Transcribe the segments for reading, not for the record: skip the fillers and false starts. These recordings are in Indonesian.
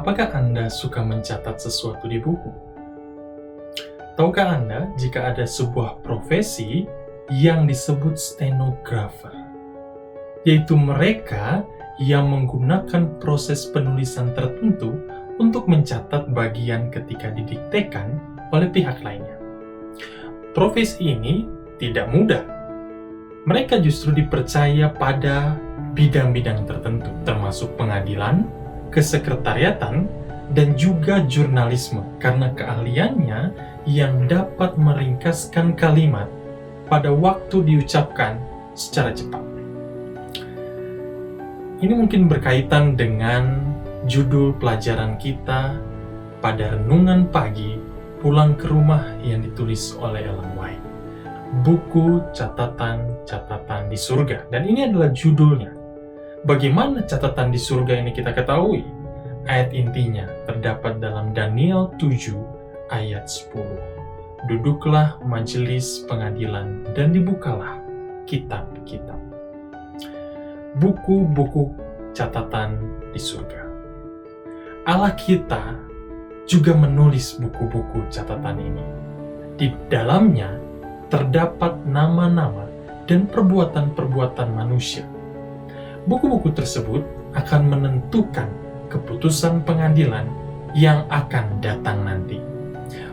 Apakah Anda suka mencatat sesuatu di buku? Tahukah Anda jika ada sebuah profesi yang disebut stenografer, yaitu mereka yang menggunakan proses penulisan tertentu untuk mencatat bagian ketika didiktekan oleh pihak lainnya. Profesi ini tidak mudah. Mereka justru dipercaya pada bidang-bidang tertentu, termasuk pengadilan, kesekretariatan, dan juga jurnalisme, karena keahliannya yang dapat meringkaskan kalimat pada waktu diucapkan secara cepat. Ini mungkin berkaitan dengan judul pelajaran kita pada renungan pagi pulang ke rumah yang ditulis oleh Ellen White. Buku catatan-catatan di surga. Dan ini adalah judulnya. Bagaimana catatan di surga ini kita ketahui? Ayat intinya terdapat dalam Daniel 7 ayat 10. Duduklah majelis pengadilan dan dibukalah kitab-kitab. Buku-buku catatan di surga. Allah kita juga menulis buku-buku catatan ini. Di dalamnya terdapat nama-nama dan perbuatan-perbuatan manusia. Buku-buku tersebut akan menentukan keputusan pengadilan yang akan datang nanti.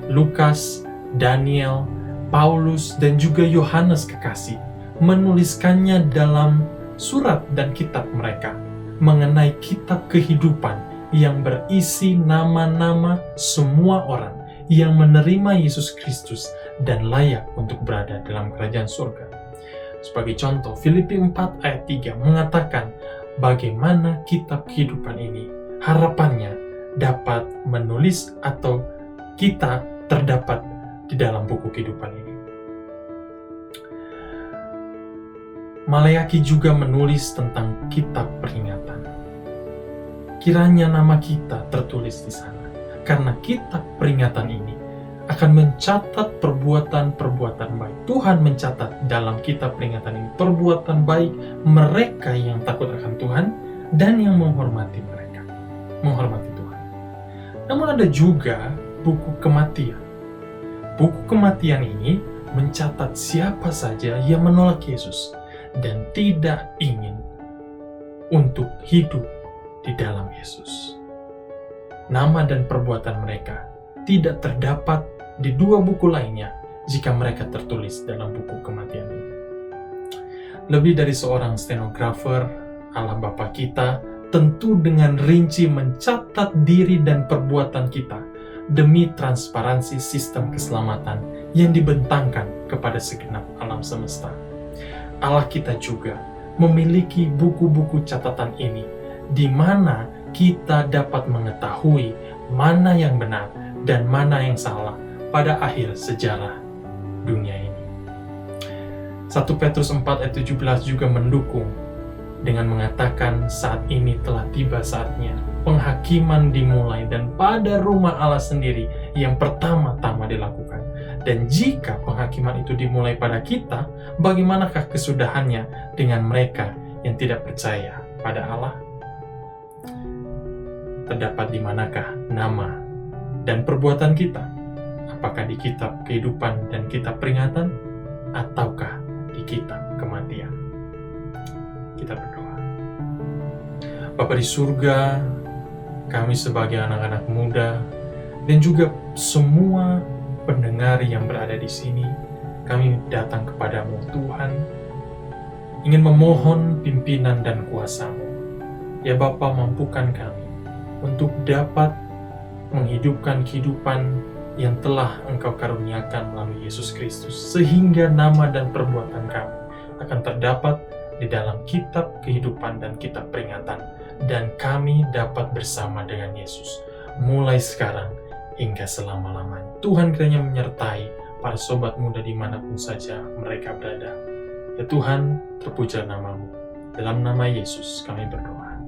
Lukas, Daniel, Paulus, dan juga Yohanes kekasih menuliskannya dalam surat dan kitab mereka mengenai kitab kehidupan yang berisi nama-nama semua orang yang menerima Yesus Kristus dan layak untuk berada dalam kerajaan surga. Sebagai contoh, Filipi 4 ayat 3 mengatakan bagaimana kitab kehidupan ini harapannya dapat menulis atau kita terdapat di dalam buku kehidupan ini. Maleaki juga menulis tentang kitab peringatan. Kiranya nama kita tertulis di sana, karena kitab peringatan ini akan mencatat perbuatan-perbuatan baik. Tuhan mencatat dalam kitab peringatan ini perbuatan baik mereka yang takut akan Tuhan dan yang menghormati Tuhan. Namun ada juga buku kematian. Buku kematian ini mencatat siapa saja yang menolak Yesus dan tidak ingin untuk hidup di dalam Yesus. Nama dan perbuatan mereka tidak terdapat di dua buku lainnya jika mereka tertulis dalam buku kematian ini. Lebih dari seorang stenografer, Allah Bapa kita tentu dengan rinci mencatat diri dan perbuatan kita demi transparansi sistem keselamatan yang dibentangkan kepada segenap alam semesta. Allah kita juga memiliki buku-buku catatan ini di mana kita dapat mengetahui mana yang benar dan mana yang salah pada akhir sejarah dunia ini. 1 Petrus 4 ayat 17 juga mendukung dengan mengatakan saat ini telah tiba saatnya penghakiman dimulai dan pada rumah Allah sendiri yang pertama-tama dilakukan. Dan jika penghakiman itu dimulai pada kita, bagaimanakah kesudahannya dengan mereka yang tidak percaya pada Allah? Terdapat di manakah nama dan perbuatan kita? Apakah di kitab kehidupan dan kitab peringatan, ataukah di kitab kematian? Kita berdoa. Bapa di surga, kami sebagai anak-anak muda dan juga semua pendengar yang berada di sini, kami datang kepadamu Tuhan, ingin memohon pimpinan dan kuasa-Mu. Ya Bapa, mampukan kami untuk dapat menghidupkan kehidupan yang telah Engkau karuniakan melalui Yesus Kristus, sehingga nama dan perbuatan kami akan terdapat di dalam kitab kehidupan dan kitab peringatan, dan kami dapat bersama dengan Yesus mulai sekarang hingga selama-lamanya. Tuhan kiranya menyertai para sobat muda dimanapun saja mereka berada. Ya Tuhan, terpuja nama-Mu. Dalam nama Yesus kami berdoa.